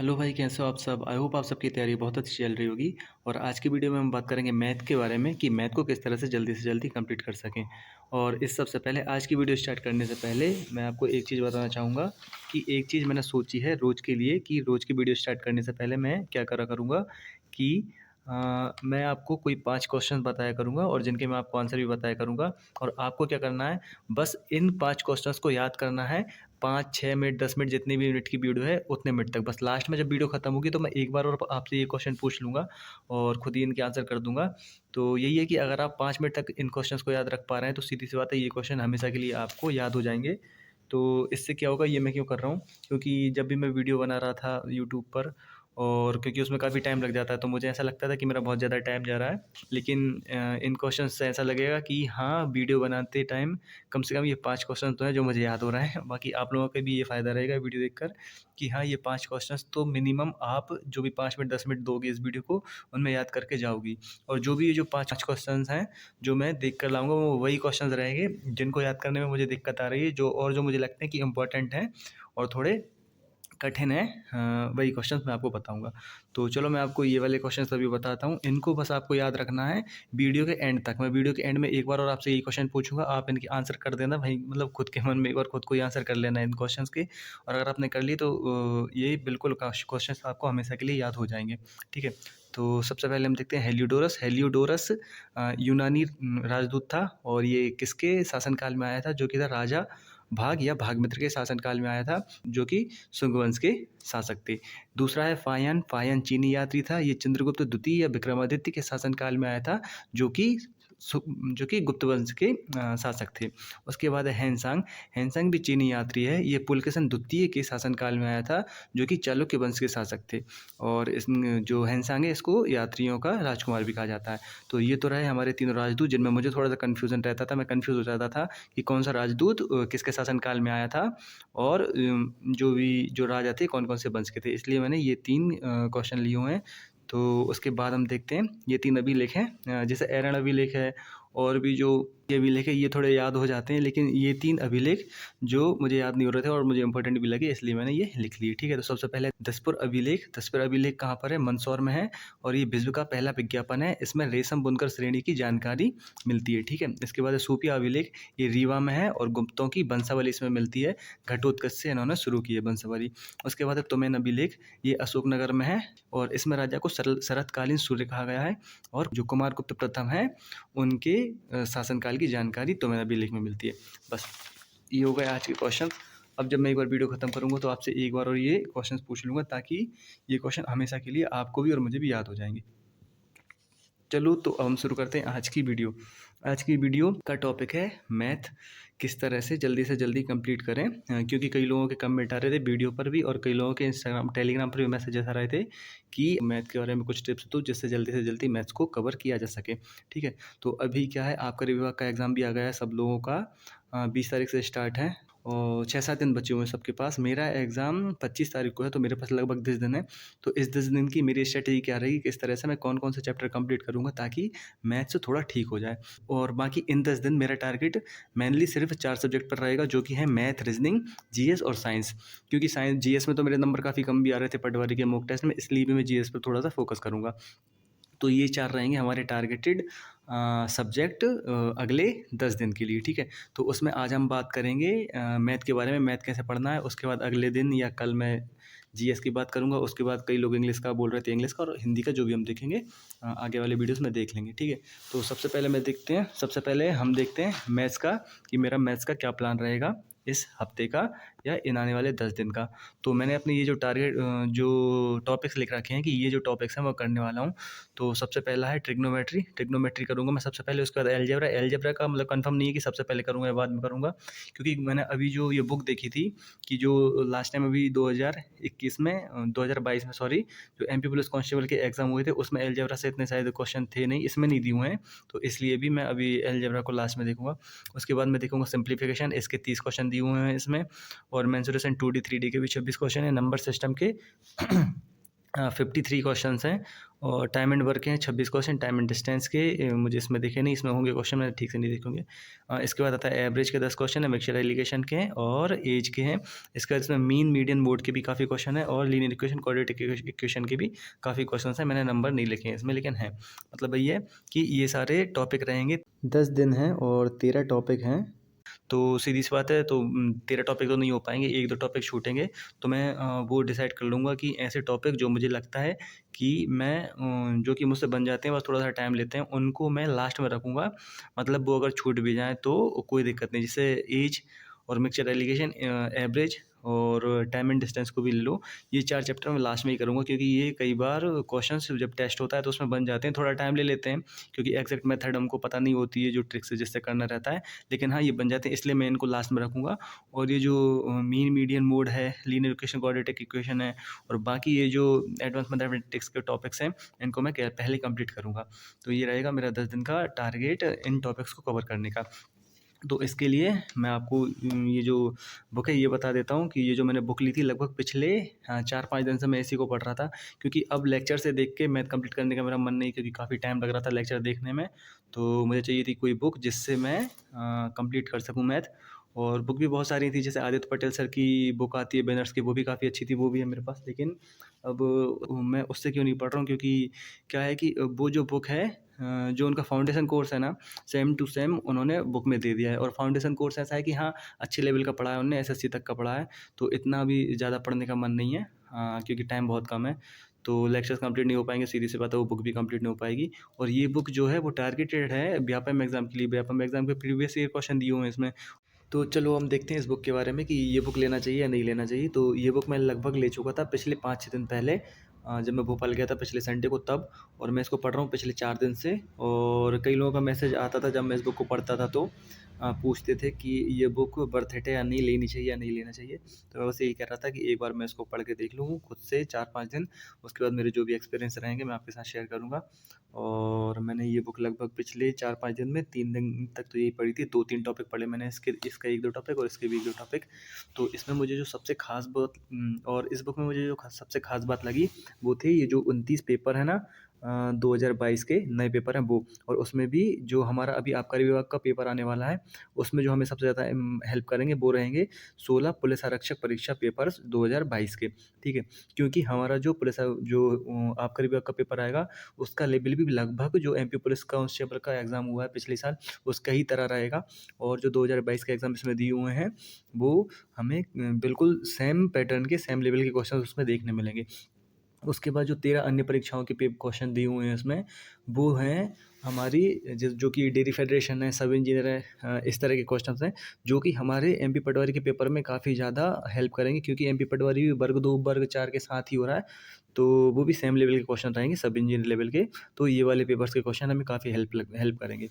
Hello भाई, कैसे हो आप सब? आई होप आप सबकी तैयारी बहुत अच्छी चल रही होगी। और आज की वीडियो में हम बात करेंगे मैथ के बारे में कि मैथ को किस तरह से जल्दी कंप्लीट कर सकें। और इस सबसे पहले आज की वीडियो स्टार्ट करने से पहले मैं आपको एक चीज़ बताना चाहूँगा कि एक चीज़ मैंने सोची है रोज़ के लिए कि रोज़ की वीडियो स्टार्ट करने से पहले मैं क्या करा करूँगा कि मैं आपको कोई 5 क्वेश्चन बताया करूँगा और जिनके मैं आपको आंसर भी बताया करूँगा। और आपको क्या करना है, बस इन 5 क्वेश्चंस को याद करना है 5, 6 मिनट, 10 मिनट जितनी भी मिनट की वीडियो है उतने मिनट तक। बस लास्ट में जब वीडियो खत्म होगी तो मैं एक बार और आपसे ये क्वेश्चन पूछ लूँगा और खुद ही इनके आंसर कर दूँगा। तो यही है कि अगर आप 5 मिनट तक इन क्वेश्चंस को याद रख पा रहे हैं तो सीधी-सी बात है, ये क्वेश्चन हमेशा के लिए आपको याद हो जाएँगे। तो इससे क्या होगा, ये मैं क्यों कर रहा हूँ, क्योंकि जब भी मैं वीडियो बना रहा था यूट्यूब पर और क्योंकि उसमें काफ़ी टाइम लग जाता है तो मुझे ऐसा लगता था कि मेरा बहुत ज़्यादा टाइम जा रहा है। लेकिन इन क्वेश्चन से ऐसा लगेगा कि हाँ, वीडियो बनाते टाइम कम से कम ये 5 क्वेश्चन तो हैं जो मुझे याद हो रहे हैं। बाकी आप लोगों को भी ये फ़ायदा रहेगा वीडियो देखकर कि हाँ, ये 5 क्वेश्चंस तो मिनिमम आप जो भी 5 मिनट 10 मिनट दोगे इस वीडियो को, उनमें याद करके जाओगी। और जो भी ये जो 5 क्वेश्चन्स हैं जो मैं देख कर लाऊँगा वो वही क्वेश्चंस रहेंगे जिनको याद करने में मुझे दिक्कत आ रही है, जो मुझे लगते हैं कि इम्पोर्टेंट हैं और थोड़े कठिन है। वही क्वेश्चंस मैं आपको बताऊँगा। तो चलो मैं आपको ये वाले क्वेश्चंस अभी बताता हूँ। इनको बस आपको याद रखना है वीडियो के एंड तक। मैं वीडियो के एंड में एक बार और आपसे यही क्वेश्चन पूछूँगा, आप इनके आंसर कर देना भाई, मतलब खुद के मन में एक बार खुद को ही आंसर कर लेना है इन क्वेश्चंस के। और अगर आपने कर लिए तो ये बिल्कुल क्वेश्चंस आपको हमेशा के लिए याद हो जाएँगे। ठीक है? तो सबसे पहले हम देखते हैं हेलियोडोरस। हेलियोडोरस यूनानी राजदूत था और ये किसके शासनकाल में आया था? जो कि था राजा भाग या भागमित्र के शासनकाल में आया था, जो कि शुंग वंश के शासक थे। दूसरा है फायन। फायन चीनी यात्री था। ये चंद्रगुप्त द्वितीय या विक्रमादित्य के शासनकाल में आया था, जो कि जो कि गुप्त वंश के शासक थे। उसके बाद है हैनसांग। हैनसांग भी चीनी यात्री है। ये पुलकेशन द्वितीय के शासनकाल में आया था, जो कि चालुक्य वंश के शासक थे। और इस जो हैनसांग है इसको यात्रियों का राजकुमार भी कहा जाता है। तो ये तो रहे हमारे तीनों राजदूत जिनमें मुझे थोड़ा सा कन्फ्यूजन रहता था, मैं कन्फ्यूज़ हो जाता था कि कौन सा राजदूत किसके शासनकाल में आया था और जो भी जो राजा थे कौन कौन से वंश के थे, इसलिए मैंने ये 3 क्वेश्चन लिए हुए हैं। तो उसके बाद हम देखते हैं ये 3 अभिलेख हैं, जैसे एरण अभिलेख है और भी जो ये अभिलेख है ये थोड़े याद हो जाते हैं, लेकिन ये 3 अभिलेख जो मुझे याद नहीं हो रहे थे और मुझे इंपॉर्टेंट भी लगे इसलिए मैंने ये लिख लिए। ठीक है? तो सबसे पहले दसपुर अभिलेख। दसपुर अभिलेख कहाँ पर है? मंदसौर में है और ये विश्व का पहला विज्ञापन है। इसमें रेशम बुनकर श्रेणी की जानकारी मिलती है। ठीक है? इसके बाद है सूफिया अभिलेख। ये रीवा में है और गुप्तों की वंशावली इसमें मिलती है। घटोत्कच से इन्होंने शुरू की है वंशावली। उसके बाद है तुमेन अभिलेख। ये अशोकनगर में है और इसमें राजा को शरतकालीन सूर्य कहा गया है और जो कुमारगुप्त प्रथम है उनके शासनकाल की जानकारी तुमेन अभिलेख में मिलती है। बस ये हो गए आज के क्वेश्चन। अब जब मैं एक बार वीडियो ख़त्म करूँगा तो आपसे एक बार और ये क्वेश्चंस पूछ लूँगा ताकि ये क्वेश्चन हमेशा के लिए आपको भी और मुझे भी याद हो जाएंगे। चलो तो अब हम शुरू करते हैं आज की वीडियो। आज की वीडियो का टॉपिक है मैथ किस तरह से जल्दी कंप्लीट करें, क्योंकि कई लोगों के कमेंट आ रहे थे वीडियो पर भी और कई लोगों के इंस्टाग्राम टेलीग्राम पर भी मैसेजेस आ रहे थे कि मैथ के बारे में कुछ टिप्स दो जिससे जल्दी से जल्दी मैथ्स को कवर किया जा सके। ठीक है? तो अभी क्या है, आबकारी विभाग का एग्ज़ाम भी आ गया है सब लोगों का, 20 तारीख से स्टार्ट है और 6-7 दिन बचे हुए हैं सबके पास। मेरा एग्ज़ाम 25 तारीख को है तो मेरे पास लगभग 10 दिन है। तो इस 10 दिन की मेरी स्ट्रैटेजी क्या रहेगी, किस तरह से मैं कौन-कौन से चैप्टर कंप्लीट करूँगा ताकि मैथ्स थोड़ा ठीक हो जाए। और बाकी इन 10 दिन मेरा टारगेट मेनली सिर्फ 4 सब्जेक्ट पर रहेगा, जो कि है मैथ, रीजनिंग, जीएस और साइंस। क्योंकि साइंस जीएस में तो मेरे नंबर काफ़ी कम भी आ रहे थे पटवारी के मॉक टेस्ट में, इसलिए भी मैं जीएस पर थोड़ा सा फोकस करूँगा। तो ये 4 रहेंगे हमारे टारगेटेड सब्जेक्ट अगले 10 दिन के लिए। ठीक है? तो उसमें आज हम बात करेंगे मैथ के बारे में, मैथ कैसे पढ़ना है। उसके बाद अगले दिन या कल मैं जीएस की बात करूँगा। उसके बाद कई लोग इंग्लिश का बोल रहे थे, इंग्लिश का और हिंदी का जो भी हम देखेंगे आगे वाले वीडियोस में देख लेंगे। ठीक है? तो सबसे पहले हम देखते हैं मैथ्स का कि मेरा मैथ्स का क्या प्लान रहेगा इस हफ्ते का या इन आने वाले 10 दिन का। तो मैंने अपने ये जो टारगेट जो टॉपिक्स लिख रखे हैं कि ये जो टॉपिक्स हैं वो करने वाला हूँ। तो सबसे पहला है ट्रिग्नोमेट्री। ट्रिग्नोमेट्री करूँगा मैं सबसे पहले। उसके बाद अलजेब्रा। अलजेब्रा का मतलब कंफर्म नहीं है कि सबसे पहले करूँगा या बाद में करूँगा, क्योंकि मैंने अभी जो ये बुक देखी थी कि जो लास्ट टाइम अभी 2021 में 2022 में सॉरी, जो एमपी पुलिस कांस्टेबल के एग्ज़ाम हुए थे उसमें अलजेब्रा से इतने शायद क्वेश्चन थे नहीं, इसमें नहीं दिए हुए हैं। तो इसलिए भी मैं अभी अलजेब्रा को लास्ट में देखूँगा। उसके बाद मैं देखूँगा सिम्प्लीफिकेशन, इसके 30 क्वेश्चन दिए हुए हैं इसमें। और मेंसुरेशन 2D 3D के भी 26 क्वेश्चन है। नंबर सिस्टम के 53 क्वेश्चंस हैं और टाइम एंड वर्क के हैं 26 क्वेश्चन, टाइम एंड डिस्टेंस के मुझे इसमें दिखे नहीं, इसमें होंगे क्वेश्चन, मैंने ठीक से नहीं देखे होंगे। इसके बाद आता है एवरेज के 10 क्वेश्चन है, मिक्सचर एलिगेशन के हैं और एज के हैं। इसके बाद इसमें मीन मीडियन मोड के भी काफ़ी क्वेश्चन है और लीनियर इक्वेशन क्वाड्रेटिक इक्वेशन के भी काफ़ी क्वेश्चन हैं। मैंने नंबर नहीं लिखे हैं इसमें, लेकिन हैं, मतलब ये है कि ये सारे टॉपिक रहेंगे। 10 दिन हैं और 13 टॉपिक हैं, तो सीधी सी बात है, तो 13 टॉपिक तो नहीं हो पाएंगे, 1-2 टॉपिक छूटेंगे। तो मैं वो डिसाइड कर लूँगा कि ऐसे टॉपिक जो मुझे लगता है कि मैं जो कि मुझसे बन जाते हैं, बस थोड़ा सा टाइम लेते हैं, उनको मैं लास्ट में रखूँगा। मतलब वो अगर छूट भी जाएँ तो कोई दिक्कत नहीं। जैसे एज और मिक्सचर एलिगेशन, एवरेज और टाइम एंड डिस्टेंस को भी ले लो। ये 4 चैप्टर मैं लास्ट में ही करूँगा, क्योंकि ये कई बार क्वेश्चंस जब टेस्ट होता है तो उसमें बन जाते हैं, थोड़ा टाइम ले लेते हैं, क्योंकि एग्जैक्ट मेथड हमको पता नहीं होती है, जो ट्रिक्स जिससे करना रहता है। लेकिन हाँ, ये बन जाते हैं, इसलिए मैं इनको लास्ट में रखूँगा। और ये जो मीन मीडियन मोड है, लीनियर इक्वेशन क्वाड्रेटिक इक्वेशन है और बाकी ये जो एडवांस मैथमेटिक्स के टॉपिक्स हैं, इनको मैं पहले कंप्लीट करूँगा। तो ये रहेगा मेरा 10 दिन का टारगेट इन टॉपिक्स को कवर करने का। तो इसके लिए मैं आपको ये जो बुक है ये बता देता हूँ कि ये जो मैंने बुक ली थी, लगभग पिछले 4-5 दिन से मैं इसी को पढ़ रहा था, क्योंकि अब लेक्चर से देख के मैथ कंप्लीट करने का मेरा मन नहीं, क्योंकि काफ़ी टाइम लग रहा था लेक्चर देखने में। तो मुझे चाहिए थी कोई बुक जिससे मैं कंप्लीट कर सकूँ मैथ। और बुक भी बहुत सारी थी, जैसे आदित्य पटेल सर की बुक आती है बैनर्स की, वो भी काफ़ी अच्छी थी, वो भी है मेरे पास। लेकिन अब मैं उससे क्यों नहीं पढ़ रहा हूँ, क्योंकि क्या है कि वो जो बुक है, जो उनका फाउंडेशन कोर्स है ना, सेम टू सेम उन्होंने बुक में दे दिया है। और फाउंडेशन कोर्स ऐसा है कि हाँ, अच्छे लेवल का पढ़ा है उन्होंने, एसएससी तक का पढ़ा है, तो इतना भी ज़्यादा पढ़ने का मन नहीं है, क्योंकि टाइम बहुत कम है। तो लेक्चर्स कंप्लीट नहीं हो पाएंगे, सीधी सी बात है, वो बुक भी कंप्लीट नहीं हो पाएगी। और ये बुक जो है वो टारगेटेड है व्यापम एग्जाम के लिए, व्यापम एग्जाम के प्रीवियस ईयर क्वेश्चन दिए हुए हैं इसमें। तो चलो हम देखते हैं इस बुक के बारे में कि ये बुक लेना चाहिए या नहीं लेना चाहिए। तो ये बुक मैं लगभग ले चुका था पिछले 5-6 दिन पहले, जब मैं भोपाल गया था पिछले संडे को तब। और मैं इसको पढ़ रहा हूँ पिछले 4 दिन से। और कई लोगों का मैसेज आता था जब मैं इस बुक को पढ़ता था, तो पूछते थे कि ये बुक वर्थ इट है या नहीं, लेनी चाहिए या नहीं लेना चाहिए। तो मैं बस यही कह रहा था कि एक बार मैं इसको पढ़ के देख लूँ खुद से 4-5 दिन, उसके बाद मेरे जो भी एक्सपीरियंस रहेंगे मैं आपके साथ शेयर करूँगा। और मैंने ये बुक लगभग पिछले 4-5 दिन में 3 दिन तक तो यही पढ़ी थी। 2-3 टॉपिक पढ़े मैंने, इसका 1-2 टॉपिक और इसके भी 1-2 टॉपिक। तो इसमें मुझे जो सबसे खास बात और इस बुक में मुझे जो सबसे खास बात लगी, वो थी ये जो 29 पेपर है ना, 2022 के नए पेपर हैं वो। और उसमें भी जो हमारा अभी आबकारी विभाग का पेपर आने वाला है, उसमें जो हमें सबसे ज़्यादा हेल्प करेंगे वो रहेंगे 16 पुलिस आरक्षक परीक्षा पेपर्स 2022 के। ठीक है, क्योंकि हमारा जो जो आबकारी विभाग का पेपर आएगा, उसका लेवल भी लगभग जो एमपी पुलिस कांस्टेबल का एग्ज़ाम हुआ है पिछले साल, उसका ही तरह रहेगा। और जो 2022 का एग्ज़ाम इसमें दिए हुए हैं, वो हमें बिल्कुल सेम पैटर्न के, सेम लेवल के क्वेश्चन उसमें देखने मिलेंगे। उसके बाद जो 13 अन्य परीक्षाओं के क्वेश्चन दिए हुए हैं इसमें, वो हैं हमारी जो कि डेयरी फेडरेशन है, सब इंजीनियर है, इस तरह के क्वेश्चंस हैं, जो कि हमारे एमपी पटवारी के पेपर में काफ़ी ज़्यादा हेल्प करेंगे, क्योंकि एमपी पटवारी भी वर्ग 2 वर्ग 4 के साथ ही हो रहा है। तो वो भी सेम लेवल के क्वेश्चन रहेंगे, सब इंजीनियर लेवल के। तो ये वाले पेपर्स के क्वेश्चन हमें काफ़ी हेल्प करेंगे।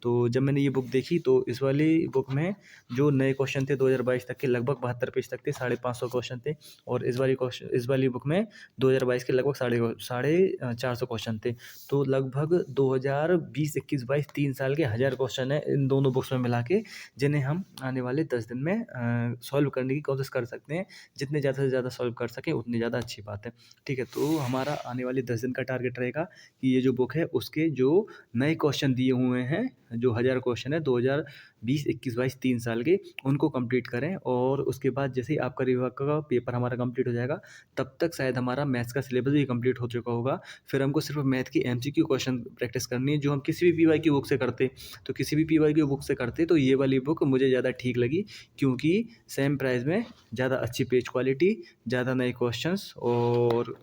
तो जब मैंने ये बुक देखी, तो इस वाली बुक में जो नए क्वेश्चन थे 2022 तक के, लगभग 72 पेज तक थे, 550 क्वेश्चन थे। और इस वाली बुक में 2022 के लगभग साढ़े 400 क्वेश्चन थे। तो लगभग 2020, 21, 22 3 साल के 1000 क्वेश्चन है इन दोनों बुक्स में मिला के, जिन्हें हम आने वाले 10 दिन में सॉल्व करने की कोशिश कर सकते हैं। जितने ज़्यादा से ज़्यादा सॉल्व कर सकें उतनी ज़्यादा अच्छी बात है। ठीक है, तो हमारा आने वाले 10 दिन का टारगेट रहेगा कि ये जो बुक है उसके जो नए क्वेश्चन दिए हुए हैं, जो 1000 क्वेश्चन है 2020, 21, 22 3 साल के, उनको कंप्लीट करें। और उसके बाद जैसे ही आबकारी विभाग का पेपर हमारा कंप्लीट हो जाएगा, तब तक शायद हमारा मैथ्स का सिलेबस भी कंप्लीट हो चुका होगा। फिर हमको सिर्फ मैथ की एमसीक्यू क्वेश्चन प्रैक्टिस करनी है, जो हम किसी भी पीवाई की बुक से करते। तो किसी भी पीवाई की बुक से करते तो ये वाली बुक मुझे ज़्यादा ठीक लगी, क्योंकि सेम प्राइस में ज़्यादा अच्छी पेज क्वालिटी, ज़्यादा नए क्वेश्चंस, और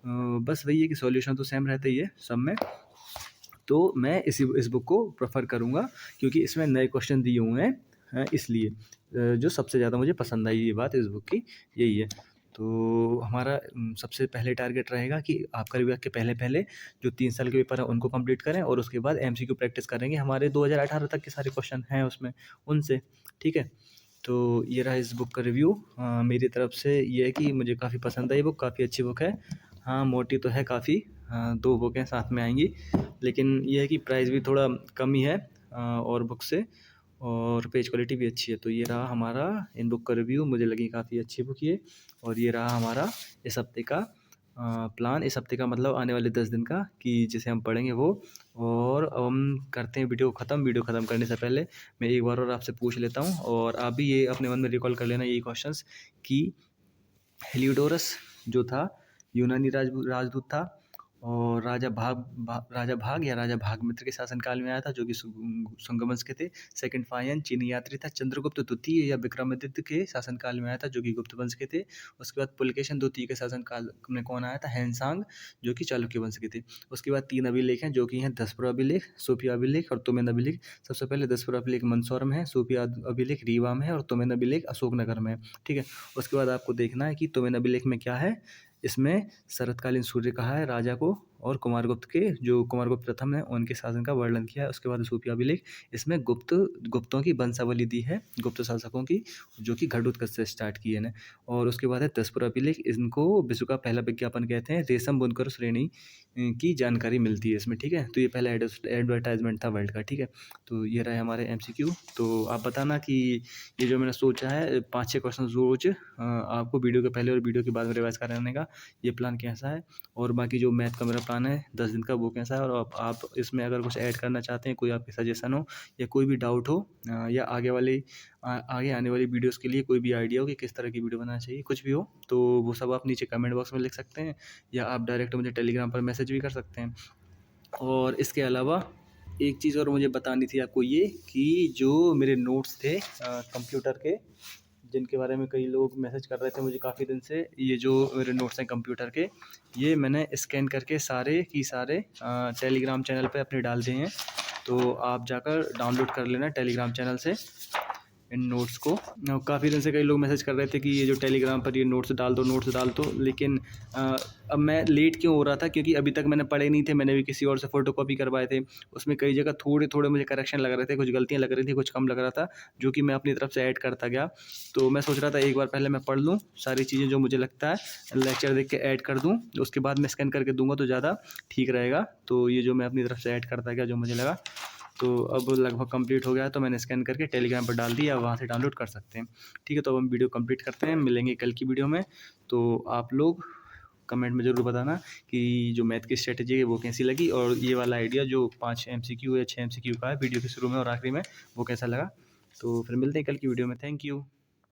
बस वही है कि सॉल्यूशन तो सेम रहता ही है सब में। तो मैं इस बुक को प्रेफर करूँगा, क्योंकि इसमें नए क्वेश्चन दिए हुए हैं, इसलिए जो सबसे ज़्यादा मुझे पसंद आई ये बात इस बुक की यही है। तो हमारा सबसे पहले टारगेट रहेगा कि आबकारी विभाग के पहले जो 3 साल के पेपर हैं उनको कंप्लीट करें, और उसके बाद एमसीक्यू प्रैक्टिस करेंगे, हमारे 2018 तक के सारे क्वेश्चन हैं उसमें, उनसे। ठीक है, तो ये रहा इस बुक का रिव्यू। मेरी तरफ से ये है कि मुझे काफ़ी पसंद आई बुक, काफ़ी अच्छी बुक है। हाँ, मोटी तो है काफ़ी, 2 बुकें साथ में आएंगी, लेकिन ये है कि प्राइस भी थोड़ा कम ही है और बुक से, और पेज क्वालिटी भी अच्छी है। तो ये रहा हमारा इन बुक का रिव्यू, मुझे लगी काफ़ी अच्छी बुक ये। और ये रहा हमारा इस हफ्ते का प्लान इस हफ्ते का मतलब आने वाले 10 दिन का कि जिसे हम पढ़ेंगे वो। और अब हम करते हैं वीडियो ख़त्म करने से पहले मैं एक बार और आपसे पूछ लेता हूँ और आप भी ये अपने मन में रिकॉल कर लेना यही क्वेश्चंस कि हेलियोडोरस जो था यूनानी राजदूत था और राजा भाग या राजा भागमित्र के शासनकाल में आया था जो कि शुंग वंश के थे। सेकंड फायन चीनी यात्री था। चंद्रगुप्त द्वितीय या विक्रमादित्य के शासनकाल में आया था जो कि गुप्त वंश के थे। उसके बाद पुलकेशन द्वितीय के शासनकाल में कौन आया था? हैनसांग जो कि चालुक्य वंश के थे। उसके बाद 3 अभिलेख हैं जो कि हैं दसपुर अभिलेख, सोफिया अभिलेख और तुमेन अभिलेख। सबसे पहले दसपुर अभिलेख मंदसौर में है, सोफिया अभिलेख रीवा में है और तुमेन अभिलेख अशोकनगर में है। ठीक है। उसके बाद आपको देखना है कि तुमेन अभिलेख में क्या है। इसमें शरतकालीन सूर्य कहा है राजा को और कुमारगुप्त प्रथम है उनके शासन का वर्णन किया है। उसके बाद सूफी अभिलेख इसमें गुप्तों की वंशावली दी है, गुप्त शासकों की जो कि घटोत्कच से स्टार्ट किए हैं। और उसके बाद है दसपुर अभिलेख, इनको विश्व का पहला विज्ञापन कहते हैं। रेशम बुनकर श्रेणी की जानकारी मिलती है इसमें। ठीक है। तो ये पहला एडवर्टाइजमेंट था वर्ल्ड का। ठीक है। तो ये रहे हमारे MCQ। तो आप बताना कि ये जो मैंने सोचा है 5-6 क्वेश्चन रोज आपको वीडियो के पहले और वीडियो के बाद में रिवाइज कराने का ये प्लान कैसा है और बाकी जो मैथ का मेरा प्लान है 10 दिन का वो कैसा है। और आप इसमें अगर कुछ ऐड करना चाहते हैं, कोई आपके सजेशन हो या कोई भी डाउट हो या आगे आने वाली वीडियोस के लिए कोई भी आइडिया हो कि किस तरह की वीडियो बनाना चाहिए, कुछ भी हो तो वो सब आप नीचे कमेंट बॉक्स में लिख सकते हैं या आप डायरेक्ट मुझे टेलीग्राम पर मैसेज भी कर सकते हैं। और इसके अलावा एक चीज़ और मुझे बतानी थी आपको ये कि जो मेरे नोट्स थे कंप्यूटर के, जिनके बारे में कई लोग मैसेज कर रहे थे मुझे काफ़ी दिन से, ये जो मेरे नोट्स हैं कंप्यूटर के ये मैंने स्कैन करके सारे टेलीग्राम चैनल पे अपने डाल दिए हैं। तो आप जाकर डाउनलोड कर लेना टेलीग्राम चैनल से इन नोट्स को। काफ़ी दिन से कई लोग मैसेज कर रहे थे कि ये जो टेलीग्राम पर ये नोट्स डाल दो, लेकिन अब मैं लेट क्यों हो रहा था क्योंकि अभी तक मैंने पढ़े नहीं थे, मैंने भी किसी और से फ़ोटोकॉपी करवाए थे। उसमें कई जगह थोड़े मुझे करेक्शन लग रहे थे, कुछ गलतियाँ लग रही थी, कुछ कम लग रहा था जो कि मैं अपनी तरफ से ऐड करता गया। तो मैं सोच रहा था एक बार पहले मैं पढ़ लूँ सारी चीज़ें जो मुझे लगता है, लेक्चर देख के ऐड कर दूँ, उसके बाद मैं स्कैन करके दूँगा तो ज़्यादा ठीक रहेगा। तो ये जो मैं अपनी तरफ से ऐड करता गया जो मुझे लगा, तो अब लगभग कंप्लीट हो गया तो मैंने स्कैन करके टेलीग्राम पर डाल दिया, वहाँ से डाउनलोड कर सकते हैं। ठीक है। तो अब हम वीडियो कंप्लीट करते हैं, मिलेंगे कल की वीडियो में। तो आप लोग कमेंट में ज़रूर बताना कि जो मैथ की स्ट्रेटजी है वो कैसी लगी और ये वाला आइडिया जो 5 MCQ या 6 MCQ का है वीडियो के शुरू में और आखिरी में वो कैसा लगा। तो फिर मिलते हैं कल की वीडियो में। Thank you.